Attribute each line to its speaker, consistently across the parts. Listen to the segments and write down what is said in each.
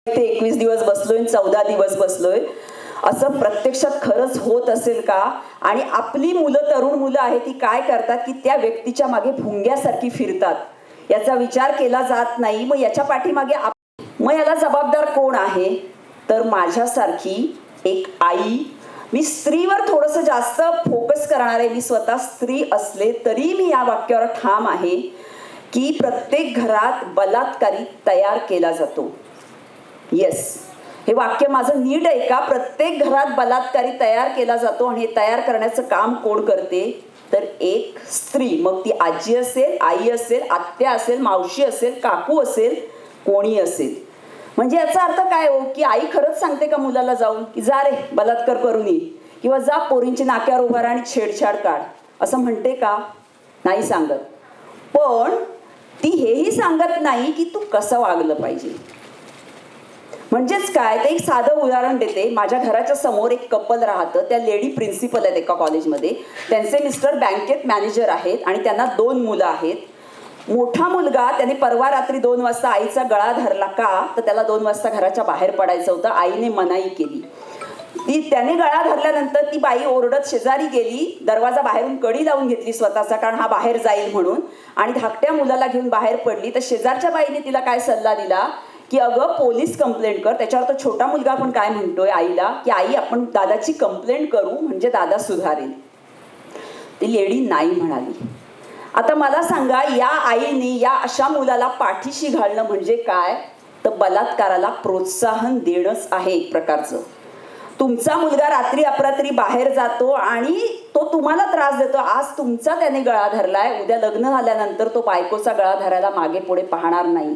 Speaker 1: ते 21 दिवस बसलोय 14 दिवस बसलोय असं प्रत्यक्षात खरंच होत असेल का? आणि आपली मुलं तरुण मुलं आहेत ती काय करतात की त्या व्यक्तीच्या मागे भुंग्यासारखी फिरतात याचा विचार केला जात नाही. मग याच्या पाठीमागे मग याला जबाबदार कोण आहे? तर माझ्यासारखी एक आई. मी स्त्रीवर थोडंसं जास्त फोकस करणार आहे. मी स्वतः स्त्री असले तरी मी या वाक्यावर ठाम आहे की प्रत्येक घरात बलात्कारी तयार केला जातो. येस, हे वाक्य माझं नीट आहे का? प्रत्येक घरात बलात्कारी तयार केला जातो. आणि हे तयार करण्याचं काम कोण करते? तर एक स्त्री. मग ती आजी असेल, आई असेल, आत्या असेल, मावशी असेल, काकू असेल, कोणी असेल. म्हणजे याचा अर्थ काय हो की आई खरंच सांगते का मुलाला जाऊन की जा रे बलात्कार करून ये, किंवा जा पोरींची नाक्यावर उभा राहा आणि छेडछाड काढ, असं म्हणते का? नाही सांगत. पण ती हेही सांगत नाही की तू कसं वागलं पाहिजे. म्हणजेच काय, ते एक साधं उदाहरण देते. माझ्या घराच्या समोर एक कपल राहतं. त्या लेडी प्रिन्सिपल आहेत एका कॉलेजमध्ये. त्यांचे मिस्टर बँकेत मॅनेजर आहेत आणि त्यांना 2 मुलं आहेत. मोठा मुलगा त्याने परवा रात्री 2 वाजता आईचा गळा धरला. का? तर त्याला 2 वाजता घराच्या बाहेर पडायचं होतं. आईने मनाई केली. त्याने गळा धरल्यानंतर ती बाई ओरडत शेजारी गेली, दरवाजा बाहेरून कडी लावून घेतली स्वतःचा, कारण हा बाहेर जाईल म्हणून, आणि धाकट्या मुलाला घेऊन बाहेर पडली. तर शेजारच्या बाईने तिला काय सल्ला दिला की अगं पोलीस कंप्लेंट कर. त्याच्यावर तो छोटा मुलगा पण काय म्हणतोय आईला की आई आपण दादाची कंप्लेंट करू म्हणजे दादा सुधारेल. ती लेडी नाही म्हणाली. आता मला सांगा, या आईने या अशा मुलाला पाठीशी घालणं म्हणजे काय? तर बलात्काराला प्रोत्साहन देणंच आहे एक प्रकारचं. तुमचा मुलगा रात्री अपरात्री बाहेर जातो आणि तो तुम्हाला त्रास देतो. आज तुमचा त्याने गळा धरलाय, उद्या लग्न झाल्यानंतर तो बायकोचा गळा धरायला मागे पुढे पाहणार नाही.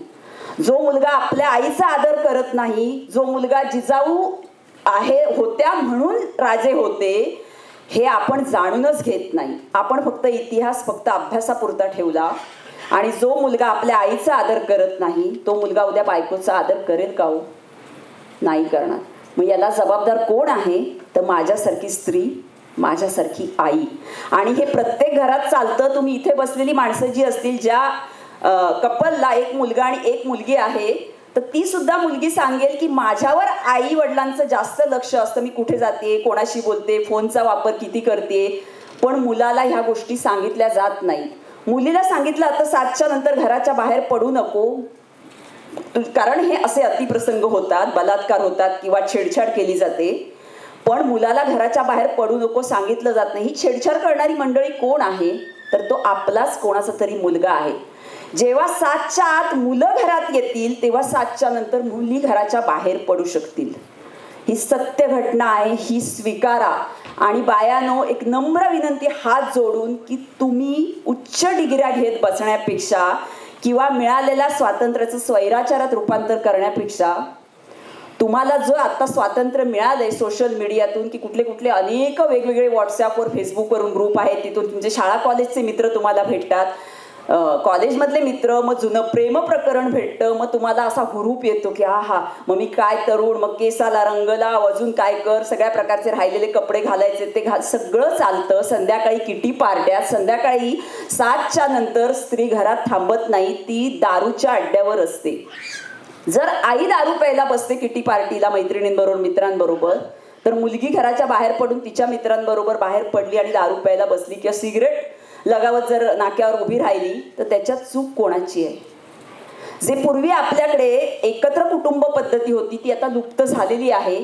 Speaker 1: जो मुलगा आपल्या आईचा आदर करत नाही, जो मुलगा जिजाऊ होत्या म्हणून राजे होते, हे आपण जाणूनच घेत नाही. आपण फक्त इतिहास फक्त अभ्यासापुरता ठेवला. आणि जो मुलगा आपल्या आईचा आदर करत नाही, तो मुलगा उद्या बायकोचा आदर करेल का हो? नाही करणार. मग याला जबाबदार कोण आहे? तर माझ्यासारखी स्त्री, माझ्यासारखी आई. आणि हे प्रत्येक घरात चालतं. तुम्ही इथे बसलेली माणसं जी असतील, ज्या कपलला एक मुलगा आणि एक मुलगी आहे, तर ती सुद्धा मुलगी सांगेल की माझ्यावर आई वडिलांचं जास्त लक्ष असतं. मी कुठे जाते, कोणाशी बोलते, फोनचा वापर किती करते. पण मुलाला ह्या गोष्टी सांगितल्या जात नाही. मुलीला सांगितलं आता 7च्या नंतर घराच्या बाहेर पडू नको, कारण हे असे अतिप्रसंग होतात, बलात्कार होतात किंवा छेडछाड केली जाते. पण मुलाला घराच्या बाहेर पडू नको सांगितलं जात नाही. ही छेडछाड करणारी मंडळी कोण आहे? तर तो आपलाच कोणाचा तरी मुलगा आहे. जेव्हा 7च्या आत मुलं घरात येतील, तेव्हा 7च्या नंतर मुली घराच्या बाहेर पडू शकतील. ही सत्य घटना आहे, ही स्वीकारा. आणि बायानो, एक नम्र विनंती हात जोडून की तुम्ही उच्च डिग्र्या घेत बसण्यापेक्षा किंवा मिळालेल्या स्वातंत्र्याचं स्वैराचारात रूपांतर करण्यापेक्षा, तुम्हाला जो आता स्वातंत्र्य मिळालंय सोशल मीडियातून, की कुठले कुठले अनेक वेगवेगळे व्हॉट्सॲपवर, फेसबुकवरून ग्रुप आहेत, तिथून तुमचे शाळा कॉलेजचे मित्र तुम्हाला भेटतात, कॉलेजमधले मित्र, मग जुनं प्रेम प्रकरण भेटतं. मग तुम्हाला असा हुरूप येतो की हा मग मी काय तरुण, मग केसाला रंग लाव, अजून काय कर, सगळ्या प्रकारचे राहिलेले कपडे घालायचे ते सगळं चालतं. संध्याकाळी किटी पार्ट्यात, संध्याकाळी 7च्या नंतर स्त्री घरात थांबत नाही, ती दारूच्या अड्ड्यावर असते. जर आई दारू प्यायला बसते किटी पार्टीला मैत्रिणींबरोबर, मित्रांबरोबर, तर मुलगी घराच्या बाहेर पडून तिच्या मित्रांबरोबर बाहेर पडली आणि दारू प्यायला बसली किंवा सिगरेट लगावत जर नाक्यावर उभी राहिली, तर त्याच्यात चूक कोणाची आहे? जे पूर्वी आपल्याकडे एकत्र कुटुंब पद्धती होती ती आता लुप्त झालेली आहे.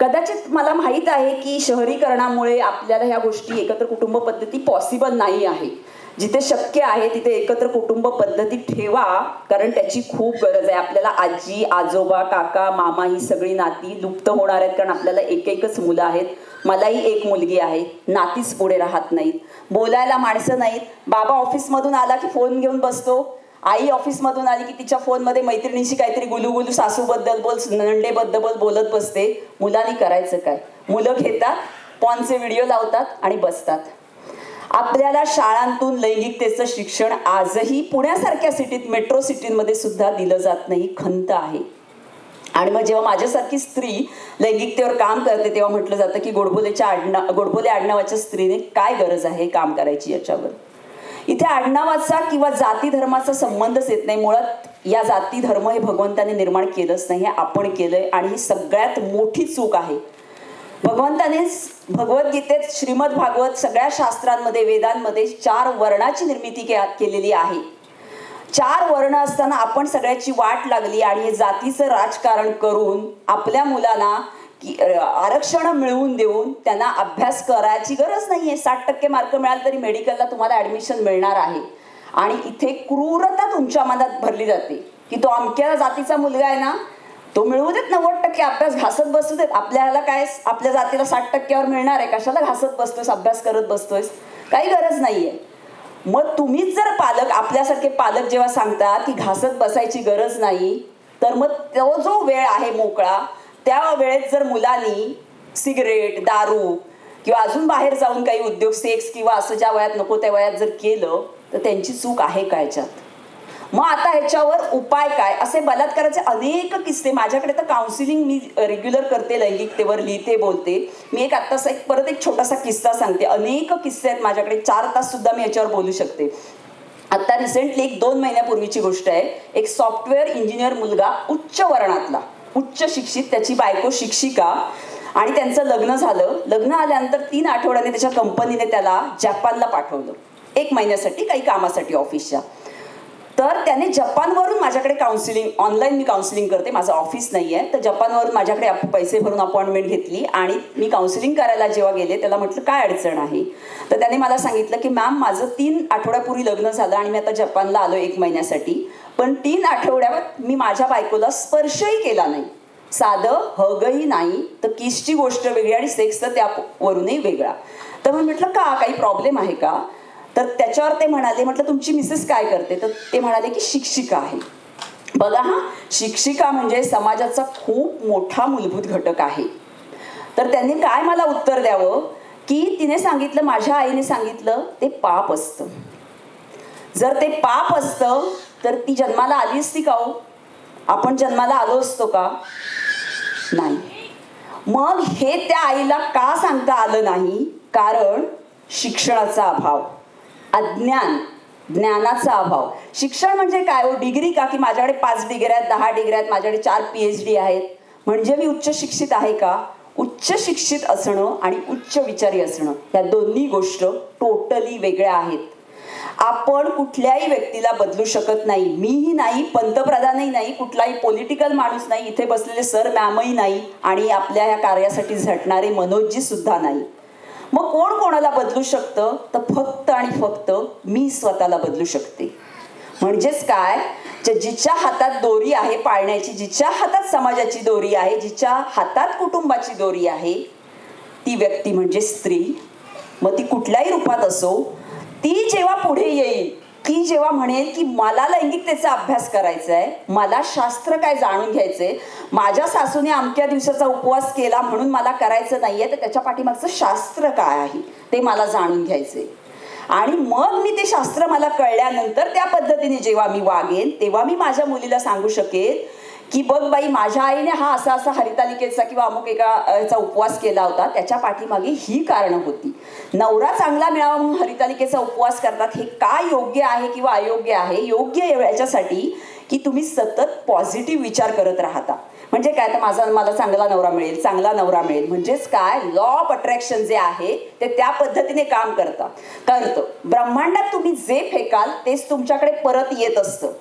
Speaker 1: कदाचित मला माहीत आहे की शहरीकरणामुळे आपल्याला ह्या गोष्टी, एकत्र कुटुंब पद्धती पॉसिबल नाही आहे. जिथे शक्य आहे तिथे एकत्र कुटुंब पद्धती ठेवा, कारण त्याची खूप गरज आहे. आपल्याला आजी, आजोबा, काका, मामा ही सगळी नाती लुप्त होणार आहेत, कारण आपल्याला एकच मुलं आहेत. मलाही एक मुलगी आहे. नातीच पुढे राहत नाहीत, बोलायला माणसं नाहीत. बाबा ऑफिसमधून आला की फोन घेऊन बसतो, आई ऑफिसमधून आली की तिच्या फोनमध्ये मैत्रिणीशी काहीतरी गुलूगुलू, सासूबद्दल बोल, नंडेबद्दल बोलत बसते. मुलांनी करायचं काय? मुलं घेतात, पॉनचे व्हिडिओ लावतात आणि बसतात. आपल्याला शाळांतून लैंगिकतेचं शिक्षण आजही पुण्यासारख्या सिटीत, मेट्रो सिटींमध्ये सुद्धा दिलं जात नाही. खंत आहे. आणि मग जेव्हा माझ्यासारखी स्त्री लैंगिकतेवर काम करते, तेव्हा म्हटलं जातं की गोडबोले आडनावाच्या स्त्रीने काय गरज आहे काम करायची याच्यावर. इथे आडनावाचा किंवा जाती धर्माचा संबंधच येत नाही. मुळात या जाती धर्म हे भगवंताने निर्माण केलंच नाही, हे आपण केलंय आणि ही सगळ्यात मोठी चूक आहे. भगवंताने भगवद्गीतेत, श्रीमद भागवत, सगळ्या शास्त्रांमध्ये, वेदांमध्ये 4 वर्णाची निर्मिती केलेली आहे. 4 वर्ण असताना आपण सगळ्याची वाट लागली आणि हे जातीचं राजकारण करून आपल्या मुलांना आरक्षण मिळवून देऊन त्यांना अभ्यास करायची गरज नाहीये. 60% मार्क मिळाले तरी मेडिकलला तुम्हाला ऍडमिशन मिळणार आहे. आणि इथे क्रूरता तुमच्या मनात भरली जाते की तो अमक्या जातीचा मुलगा आहे ना, तो मिळवू देत 90% अभ्यास, घासत बसू देत. आपल्याला काय, आपल्या जातीला 60%वर मिळणार आहे, कशाला घासत बसतोयस, अभ्यास करत बसतोयस, काही गरज नाहीये. मग तुम्हीच जर पालक, आपल्यासारखे पालक जेव्हा सांगतात की घासत बसायची गरज नाही, तर मग तो जो वेळ आहे मोकळा, त्या वेळेत जर मुलांनी सिगरेट, दारू किंवा अजून बाहेर जाऊन काही उद्योग, सेक्स किंवा असं ज्या वयात नको त्या वयात जर केलं तर त्यांची चूक आहे का याच्यात? मग आता ह्याच्यावर उपाय काय? असे बलात्काराचे अनेक किस्से माझ्याकडे, तर काउन्सिलिंग मी रेग्युलर करते, लैंगिकतेवर लिहिते, बोलते. मी आत्ताचा परत एक छोटासा किस्सा सांगते. अनेक किस्से आहेत माझ्याकडे, 4 तास सुद्धा मी याच्यावर बोलू शकते. आता रिसेंटली 1-2 महिन्यापूर्वीची गोष्ट आहे. एक सॉफ्टवेअर इंजिनियर मुलगा, उच्च वर्णातला, उच्च शिक्षित, त्याची बायको शिक्षिका, आणि त्यांचं लग्न झालं. लग्न आल्यानंतर 3 आठवड्याने त्याच्या कंपनीने त्याला जपानला पाठवलं 1 महिन्यासाठी, काही कामासाठी ऑफिसच्या. तर त्याने जपानवरून माझ्याकडे काउन्सिलिंग, ऑनलाईन मी काउन्सिलिंग करते, माझं ऑफिस नाही आहे, तर जपानवरून माझ्याकडे पैसे भरून अपॉइंटमेंट घेतली आणि मी काउन्सिलिंग करायला जेव्हा गेले त्याला म्हटलं काय अडचण आहे. तर त्याने मला सांगितलं की मॅम, माझं 3 आठवड्यापूर्वी लग्न झालं आणि मी आता जपानला आलो 1 महिन्यासाठी, पण 3 आठवड्यात मी माझ्या बायकोला स्पर्शही केला नाही, साधं हगही नाही, तर किसची गोष्ट वेगळी आणि सेक्सचं त्यावरूनही वेगळा. तर मी म्हटलं का, काही प्रॉब्लेम आहे का? तर त्याच्यावर ते म्हणाले, म्हटलं तुमची मिसेस काय करते? तर ते म्हणाले की शिक्षिका आहे. बघा हा, शिक्षिका म्हणजे समाजाचा खूप मोठा मूलभूत घटक आहे. तर त्यांनी काय मला उत्तर द्यावं की तिने सांगितलं, माझ्या आईने सांगितलं, ते पाप असतं. जर ते पाप असतं तर ती जन्माला आली असती का हो? आपण जन्माला आलो असतो का? नाही. मग हे त्या आईला का सांगता आलं नाही? कारण शिक्षणाचा अभाव, अज्ञान, ज्ञानाचा अभाव. शिक्षण म्हणजे काय हो? डिग्री का? की माझ्याकडे 5 डिग्र्या आहेत, 10 डिग्र्या आहेत, माझ्याकडे 4 PhD आहेत, म्हणजे मी उच्च शिक्षित आहे का? उच्च शिक्षित असणं आणि उच्च विचारी असणं, ह्या दोन्ही गोष्ट टोटली वेगळ्या आहेत. आपण कुठल्याही व्यक्तीला बदलू शकत नाही. मीही नाही, पंतप्रधानही नाही, कुठलाही पॉलिटिकल माणूस नाही, इथे बसलेले सर मॅमही नाही, आणि आपल्या ह्या कार्यासाठी झटणारे मनोजजी सुद्धा नाही. मग कोण कोणाला बदलू शकतं? तर फक्त आणि फक्त मी स्वतःला बदलू शकते. म्हणजेच काय, जिच्या हातात दोरी आहे पाळण्याची, जिच्या हातात समाजाची दोरी आहे, जिच्या हातात कुटुंबाची दोरी आहे, ती व्यक्ती म्हणजे स्त्री. मग ती कुठल्याही रूपात असो, ती जेव्हा पुढे येईल, ती जेव्हा म्हणेल की मला लैंगिकतेचा अभ्यास करायचा आहे, मला शास्त्र काय जाणून घ्यायचंय, माझ्या सासूने अमक्या दिवसाचा उपवास केला म्हणून मला करायचं नाहीये, तर त्याच्या पाठीमागचं शास्त्र काय आहे ते मला जाणून घ्यायचंय. आणि मग मी ते शास्त्र मला कळल्यानंतर त्या पद्धतीने जेव्हा मी वागेन, तेव्हा मी माझ्या मुलीला सांगू शकेल की बघ बाई, माझ्या आईने हा असा असा हरितालिकेचा किंवा अमुक एका उपवास केला होता, त्याच्या पाठीमागे ही कारणं होती. नवरा चांगला मिळावा म्हणून हरितालिकेचा उपवास करतात, हे काय योग्य आहे किंवा अयोग्य आहे? योग्य याच्यासाठी की तुम्ही सतत पॉझिटिव्ह विचार करत राहता. म्हणजे काय, तर मला चांगला नवरा मिळेल, चांगला नवरा मिळेल, म्हणजेच काय, लॉ ऑफ अट्रॅक्शन जे आहे ते त्या पद्धतीने काम करतं. ब्रह्मांडात तुम्ही जे फेकाल तेच तुमच्याकडे परत येत असतं.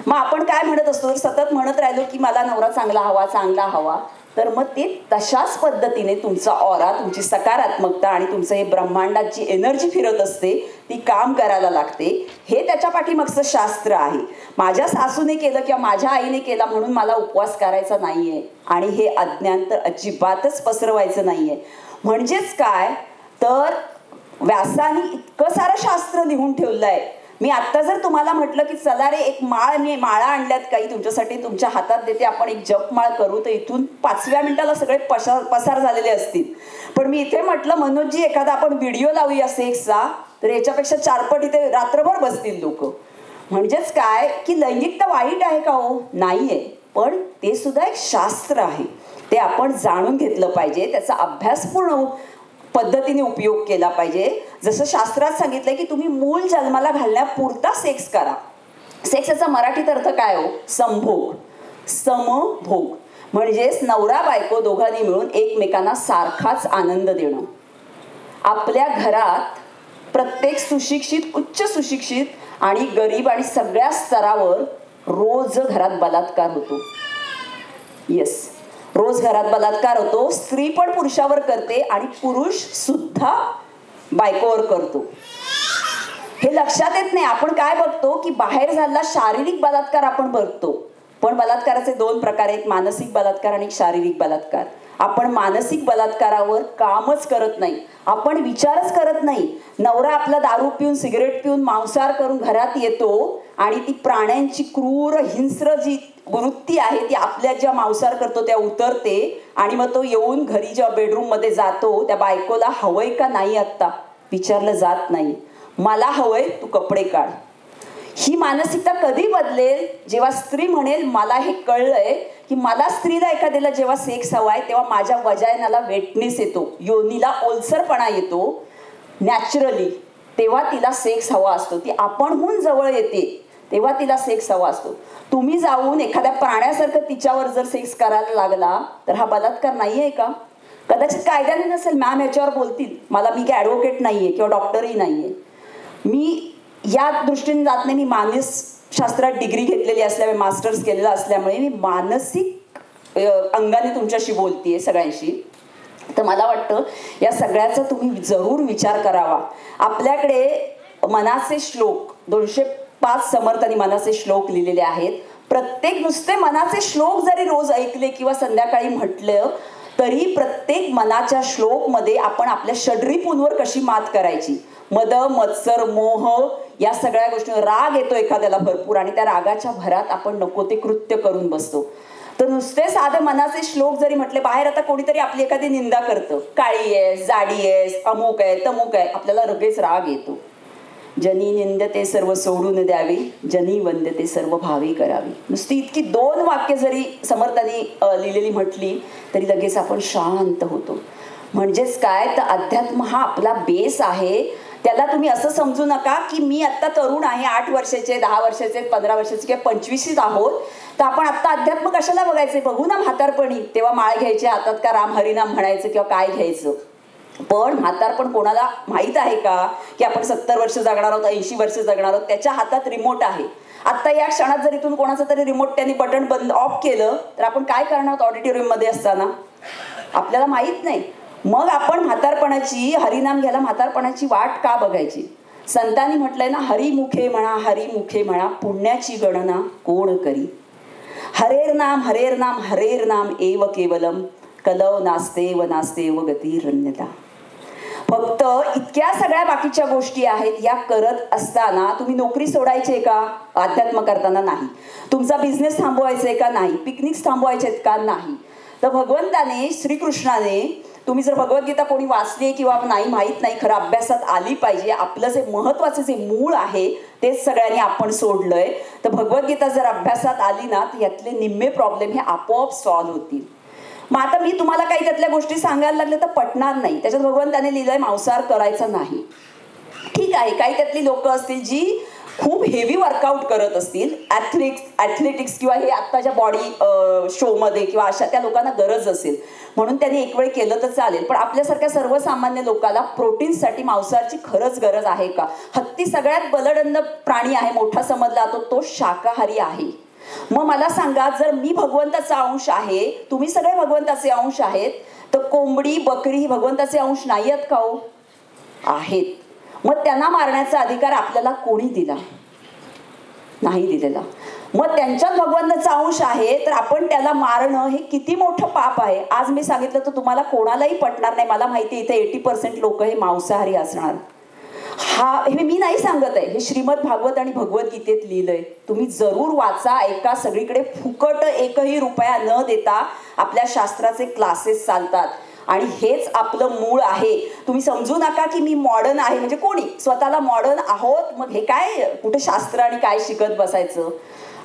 Speaker 1: मग आपण काय म्हणत असतो, सतत म्हणत राहिलो की मला नवरा चांगला हवा, चांगला हवा, तर मग ते तशाच पद्धतीने तुमचा ऑरा, तुमची सकारात्मकता आणि तुमचं हे ब्रह्मांडात जी एनर्जी फिरत असते ती काम करायला लागते. हे त्याच्या पाठीमागचं शास्त्र आहे. माझ्या सासूने केलं किंवा माझ्या आईने केला म्हणून मला उपवास करायचा नाहीये, आणि हे अज्ञान तर अजिबातच पसरवायचं नाहीये. म्हणजेच काय, तर व्यासाने इतकं सारं शास्त्र लिहून ठेवलं आहे. मी आत्ता जर तुम्हाला म्हटलं की चला रे, एक मी माळा आणल्यात काही तुमच्यासाठी, तुमच्या हातात देते, आपण एक जपमाळ करू, तर इथून 5व्या मिनिटाला सगळे पसार झालेले असतील. पण मी इथे म्हटलं मनोजजी, एखादा आपण व्हिडिओ लावूया सेक्सचा, तर याच्यापेक्षा 4 पट इथे रात्रभर बसतील लोक. म्हणजेच काय की लैंगिकता वाईट आहे का हो? नाहीये, पण ते सुद्धा एक शास्त्र आहे, ते आपण जाणून घेतलं पाहिजे, त्याचा अभ्यासपूर्ण पद्धतीने उपयोग केला पाहिजे. जसं शास्त्रात सांगितलंय की तुम्ही मूल जन्माला घालण्यापुरता सेक्स करा, सेक्सचा मराठीत अर्थ काय हो? संभोग, समभोग. म्हणजेच नवरा बायको दोघांनी मिळून एकमेकांना सारखाच आनंद देणं. आपल्या घरात प्रत्येक सुशिक्षित, उच्च सुशिक्षित आणि गरीब आणि सगळ्या स्तरावर रोज घरात बलात्कार होतो. येस, रोज घरात बलात्कार होतो. स्त्री पण पुरुषावर करते आणि पुरुष सुद्धा बायकोवर करतो. हे लक्षात येत नाही. आपण काय बघतो की बाहेर झालेला शारीरिक बलात्कार आपण बघतो, पण बलात्काराचे दोन प्रकार आहेत, मानसिक बलात्कार आणि शारीरिक बलात्कार. आपण मानसिक बलात्कारावर कामच करत नाही, आपण विचारच करत नाही. नवरा आपला दारू पिऊन, सिगरेट पिऊन, मांसाहार करून घरात येतो आणि ती प्राण्यांची क्रूर हिंस्र जी वृत्ती आहे ती आपल्या ज्या मांसाहार करतो त्या उतरते आणि मग तो येऊन घरी जेव्हा बेडरूम मध्ये जातो त्या बायकोला हवंय का नाही आत्ता विचारलं जात नाही. मला हवंय, तू कपडे काढ. ही मानसिकता कधी बदलेल? जेव्हा स्त्री म्हणेल मला हे कळलंय की मला स्त्रीला एखाद्याला जेव्हा सेक्स हवाय तेव्हा माझ्या वजायनाला वेटनेस येतो, योनीला ओलसरपणा येतो नॅचरली, तेव्हा तिला सेक्स हवा असतो. ती आपणहून जवळ येते तेव्हा तिला सेक्स हवा असतो. तुम्ही जाऊन एखाद्या प्राण्यासारखं तिच्यावर जर सेक्स करायला लागला तर हा बलात्कार नाही आहे का? कदाचित कायद्याने नसेल, मॅम याच्यावर बोलतील, मी काय ॲडव्होकेट नाही आहे किंवा डॉक्टरही नाही आहे. मी या दृष्टीने जात नाही. मी मानसशास्त्रात डिग्री घेतलेली असल्यामुळे, मास्टर्स केलेलं असल्यामुळे मी मानसिक अंगाने तुमच्याशी बोलतीये सगळ्यांशी. तर मला वाटतं या सगळ्याचा तुम्ही जरूर विचार करावा. आपल्याकडे मनाचे श्लोक 205 समर्थांनी मनाचे श्लोक लिहिलेले आहेत. प्रत्येक नुसते मनाचे श्लोक जरी रोज ऐकले किंवा संध्याकाळी म्हटलं तरी प्रत्येक मनाच्या श्लोकमध्ये आपण आपल्या षड्रिपूंवर कशी मात करायची, मद, मत्सर, मोह या सगळ्या गोष्टी, राग येतो एखाद्याला भरपूर आणि त्या रागाच्या भरात आपण नको ते कृत्य करून बसतो. तर नुसते साधे मनाचे श्लोक जरी म्हटले, बाहेर आता कोणीतरी आपली एखादी निंदा करतं, काळी आहेस, जाडी आहेस, अमुक आहे, तमुक आहे, आपल्याला लगेच राग येतो. जनी निंदते सर्व सोडून द्यावी, जनी वंदते सर्व भावी करावी. नुसती इतकी 2 वाक्य जरी समर्थांनी लिहिलेली म्हटली तरी लगेच आपण शांत होतो. म्हणजेच काय तर अध्यात्म हा आपला बेस आहे. त्याला तुम्ही असं समजू नका की मी आत्ता तरुण आहे, 8 वर्षाचे, 10 वर्षाचे, 15 वर्षाचे किंवा 25 आहोत तर आपण आत्ता अध्यात्म कशाला बघायचे, बघू ना म्हातारपणी, तेव्हा माळ घ्यायचे हातात का राम हरिनाम म्हणायचं किंवा काय घ्यायचं. पण म्हातारपण कोणाला माहीत आहे का की आपण 70 वर्ष जगणार आहोत, 80 वर्ष जगणार आहोत. त्याच्या हातात रिमोट आहे. आत्ता या क्षणात जर इथून कोणाचं तरी रिमोट त्यांनी बटन बंद ऑफ केलं तर आपण काय करणार आहोत ऑडिटोरियम मध्ये असताना, आपल्याला माहीत नाही. मग आपण म्हातारपणाची, हरिनाम घ्यायला म्हातारपणाची वाट का बघायची? संतांनी म्हटलंय ना, हरिमुखे म्हणा, हरिमुखे म्हणा, पुण्याची गणना कोण करी. हरेर नाम, हरेर नाम, हरेर नाम एव केवलम, कलव नास्ते व नास्ते व गतिरन्यता. फक्त इतक्या सगळ्या बाकीच्या गोष्टी आहेत या करत असताना तुम्ही नोकरी सोडायची का? अध्यात्म करताना नाही. तुमचा बिझनेस थांबवायचा का? नाही. पिकनिक्स थांबवायचे का? नाही. तर भगवंताने, श्रीकृष्णाने, तुम्ही जर भगवद्गीता कोणी वाचली किंवा नाही माहीत नाही, खरं अभ्यासात आली पाहिजे. आपलं जे महत्त्वाचं जे मूळ आहे तेच सगळ्यांनी आपण सोडलंय. तर भगवद्गीता जर अभ्यासात आली ना तर यातले निम्मे प्रॉब्लेम हे आपोआप सॉल्व्ह होतील. मग आता मी तुम्हाला काही त्यातल्या गोष्टी सांगायला लागले तर पटणार नाही. त्याच्यात भगवंताने लिहिलंय मांसाहार करायचा नाही. ठीक आहे, काही त्यातली लोक असतील जी खूप हेवी वर्कआउट करत असतील, ॲथलेटिक्स किंवा हे आत्ताच्या बॉडी शोमध्ये किंवा अशा त्या लोकांना गरज असेल म्हणून त्यांनी एक वेळ केलं तर चालेल. पण आपल्यासारख्या सर्वसामान्य लोकांना प्रोटीन्ससाठी मांसाहारची खरंच गरज आहे का? हत्ती सगळ्यात बलदंड प्राणी आहे, मोठा समजला जातो, तो शाकाहारी आहे. मग मला सांगा, जर मी भगवंताचा अंश आहे, तुम्ही सगळे भगवंताचे अंश आहेत, तर कोंबडी, बकरी ही भगवंताचे अंश नाही आहेत का हो? आहेत. मग त्यांना मारण्याचा अधिकार आपल्याला कोणी दिला? नाही दिलेला. मग त्यांच्यात भगवंताचा अंश आहे तर आपण त्याला मारणं हे किती मोठं पाप आहे. आज मी सांगितलं तर तुम्हाला कोणालाही पटणार नाही. मला माहिती इथे 80% लोक हे मांसाहारी असणार. हे मी नाही सांगत आहे, हे श्रीमद भागवत आणि भगवद्गीतेत लिहिलंय. तुम्ही जरूर वाचा, ऐका. सगळीकडे फुकट एकही रुपया न देता आपल्या शास्त्राचे क्लासेस चालतात आणि हेच आपलं मूळ आहे. तुम्ही समजू नका की मी मॉडर्न आहे म्हणजे कोणी स्वतःला मॉडर्न आहोत मग हे काय कुठे शास्त्र आणि काय शिकत बसायचं.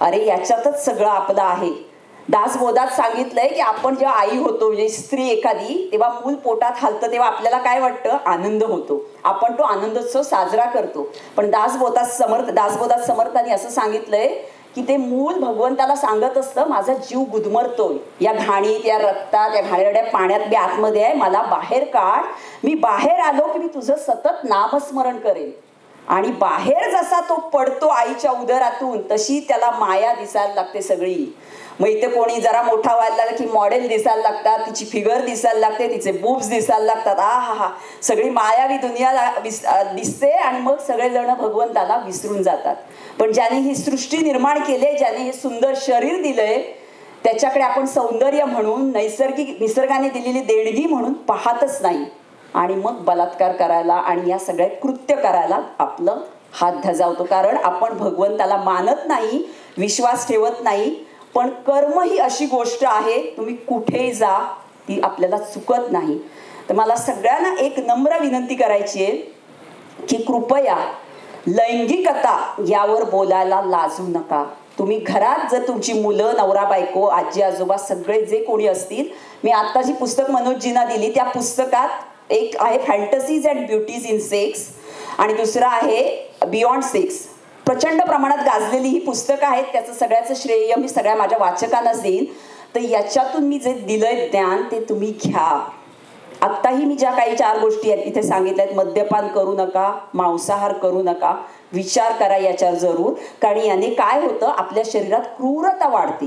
Speaker 1: अरे याच्यातच सगळं आपलं आहे. दासबोधात सांगितलंय की आपण जेव्हा आई होतो म्हणजे स्त्री एखादी, तेव्हा मूल पोटात हालतं तेव्हा आपल्याला काय वाटतं? आनंद होतो. आपण तो आनंदोत्सव साजरा करतो. पण दासबोधात समर्थांनी असं सांगितलंय की ते मूल भगवंताला सांगत असतं, माझा जीव गुदमरतोय या घाणीत, या रक्तात, या घाणेरड्या पाण्यात मी आतमध्ये आहे, मला बाहेर काढ. मी बाहेर आलो की मी तुझं सतत नामस्मरण करेन. आणि बाहेर जसा तो पडतो आईच्या उदरातून, तशी त्याला माया दिसायला लागते सगळी. मग इथे कोणी जरा मोठा व्हायला लागला की मॉडेल दिसायला लागतात, तिची फिगर दिसायला लागते, तिचे बूब्स दिसायला लागतात. हा सगळी मायावी दुनिया दिसते आणि मग सगळेजण भगवंताला विसरून जातात. पण ज्याने ही सृष्टी निर्माण केली, ज्याने हे सुंदर शरीर दिलंय, त्याच्याकडे आपण सौंदर्य म्हणून, निसर्गाने दिलेली देणगी म्हणून पाहतच नाही. आणि मग बलात्कार करायला आणि या सगळ्या कृत्य करायला आपलं हात धजावतो. कारण आपण भगवंताला मानत नाही, विश्वास ठेवत नाही. पण कर्म ही अशी गोष्ट आहे, तुम्ही कुठेही जा, ती आपल्याला चुकत नाही. तर मला सगळ्यांना एक नम्र विनंती करायची आहे की कृपया लैंगिकता यावर बोलायला लाजू नका. तुम्ही घरात जर तुमची मुलं, नवरा बायको, आजी आजोबा सगळे जे कोणी असतील, मी आता जी पुस्तक मनोजजींना दिली त्या पुस्तकात एक आहे फॅन्टसीज अँड ब्युटीज इन सेक्स आणि दुसरं आहे बियॉन्ड सेक्स. प्रचंड प्रमाणात गाजलेली ही पुस्तकं आहेत. त्याचं सगळ्याचं श्रेय मी सगळ्या माझ्या वाचकांनाच देईन. तर याच्यातून मी जे दिलंय ज्ञान ते तुम्ही घ्या. आत्ताही मी ज्या काही 4 गोष्टी आहेत इथे सांगितल्या आहेत, मद्यपान करू नका, मांसाहार करू नका, विचार करा याच्यावर जरूर. कारण याने काय होतं, आपल्या शरीरात क्रूरता वाढते,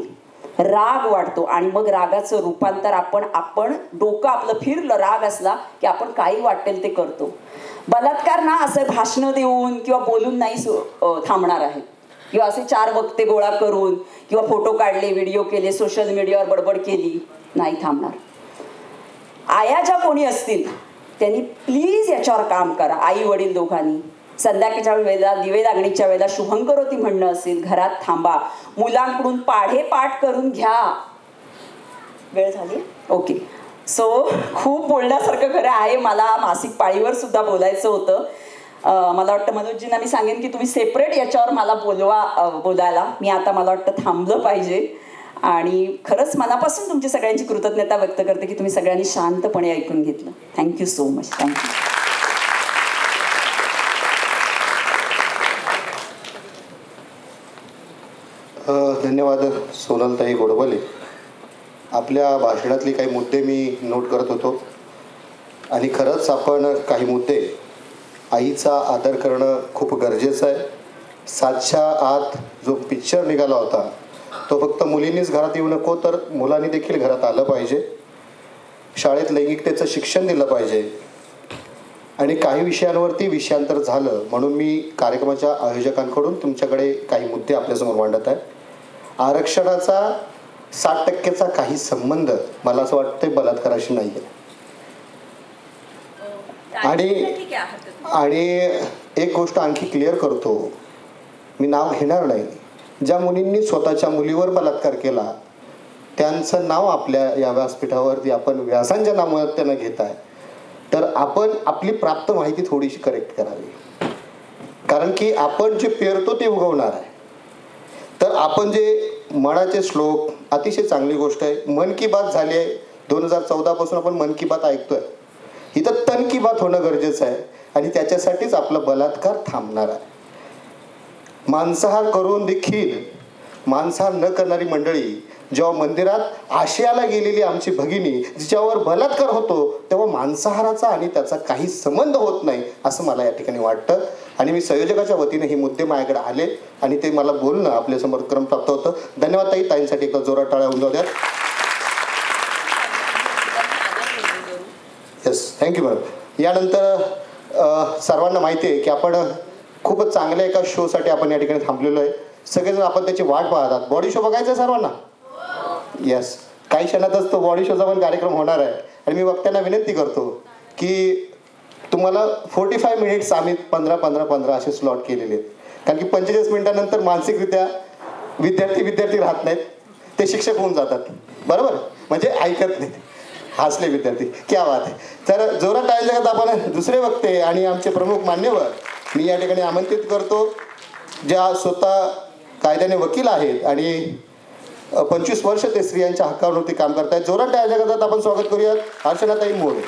Speaker 1: राग वाढतो आणि मग रागाचं रूपांतर आपण डोकं आपलं फिरलं राग असला की आपण काही वाटेल ते करतो. बलात्कार ना असं भाषणं देऊन किंवा बोलून नाही थांबणार आहे, किंवा असे 4 वक्ते गोळा करून किंवा फोटो काढले, व्हिडिओ केले, सोशल मीडियावर बडबड केली नाही थांबणार. आया ज्या कोणी असतील त्यांनी प्लीज याच्यावर काम करा. आई वडील दोघांनी संध्याकाळच्या वेळेला, दिवे लागणीच्या वेळेला शुभंकरोती म्हणणं असेल, घरात थांबा. मुलांकडून पाढे पाठ करून घ्या. वेळ झाली? ओके. सो खूप बोलण्यासारखं खरं आहे. मला मासिक पाळीवर सुद्धा बोलायचं होतं. मला वाटतं मनोजजींना मी सांगेन की तुम्ही सेपरेट याच्यावर मला बोलायला. मी आता मला वाटतं थांबलं पाहिजे. आणि खरंच मनापासून तुमची सगळ्यांची कृतज्ञता व्यक्त करते की तुम्ही सगळ्यांनी शांतपणे ऐकून घेतलं. Thank you so much. थँक्यू.
Speaker 2: धन्यवाद सोनलताई गोडबोले. आपल्या भाषणातले काही मुद्दे मी नोट करत होतो आणि खरंच आपण काही मुद्दे, आईचा आदर करणं खूप गरजेचं आहे. 7च्या आत जो पिक्चर निघाला होता तो फक्त मुलींनीच घरात येऊ नको तर मुलांनी देखील घरात आलं पाहिजे. शाळेत लैंगिकतेचं शिक्षण दिलं पाहिजे. आणि काही विषयांवरती विषयांतर झालं म्हणून मी कार्यक्रमाच्या आयोजकांकडून तुमच्याकडे काही मुद्दे आपल्यासमोर मांडत आहे. आरक्षणाचा 60% काही संबंध मला असं वाटतं बलात्काराशी नाही आहे. आणि एक गोष्ट आणखी क्लिअर करतो, मी नाव घेणार नाही. ज्या मुलींनी स्वतःच्या मुलीवर बलात्कार केला त्यांचं नाव आपल्या या व्यासपीठावरती आपण व्यासांच्या नामानं घेत आहे. तर आपण आपली प्राप्त माहिती थोडीशी करेक्ट करावी. कारण की आपण जे पेरतो ते उगवणार आहे. तर आपण जे मनाचे श्लोक, अतिशय चांगली गोष्ट आहे. मन की बात झाली आहे. 2014 पासून आपण मन की बात ऐकतोय. इथं तन की बात होणं गरजेचं आहे आणि त्याच्यासाठीच आपला बलात्कार थांबणार आहे. मांसाहार करून देखील मांसाहार न करणारी मंडळी जेव्हा मंदिरात आशयाला गेलेली आमची भगिनी जिच्यावर बलात्कार होतो तेव्हा मांसाहाराचा आणि त्याचा काही संबंध होत नाही असं मला या ठिकाणी वाटतं. आणि मी संयोजकाच्या वतीने हे मुद्दे माझ्याकडे आले आणि ते मला बोलणं आपल्यासमोर क्रमप्राप्त होतं. धन्यवाद ताई. ताईंसाठी एकदा जोरात टाळ्या होऊन जाऊ द्या. Yes, thank you madam. यानंतर सर्वांना माहिती आहे की आपण खूपच चांगल्या एका शोसाठी आपण या ठिकाणी थांबलेलो आहे. सगळेजण आपण त्याची वाट पाहतात. बॉडी शो बघायचा आहे सर्वांना? येस. काही क्षणातच तो बॉडी शोचा पण कार्यक्रम होणार आहे. आणि मी वक्त्यांना विनंती करतो की तुम्हाला 45 मिनिट्स आम्ही 15 असे स्लॉट केलेले आहेत. कारण की 45 मिनिटानंतर मानसिकरित्या विद्यार्थी राहत नाहीत, ते शिक्षक होऊन जातात. बरोबर? म्हणजे ऐकत नाहीत. हसले विद्यार्थी. क्या बात आहे. तर जोरात टाळ्या आपण दुसरे वक्ते आणि आमचे प्रमुख मान्यवर मी या ठिकाणी आमंत्रित करतो, ज्या स्वतः कायद्याने वकील आहेत आणि 25 वर्ष ते स्त्रियांच्या हक्कावरती काम करतायत. जोरात टाळ्या करतात. आपण स्वागत करूयात अर्चनाताई मोरे.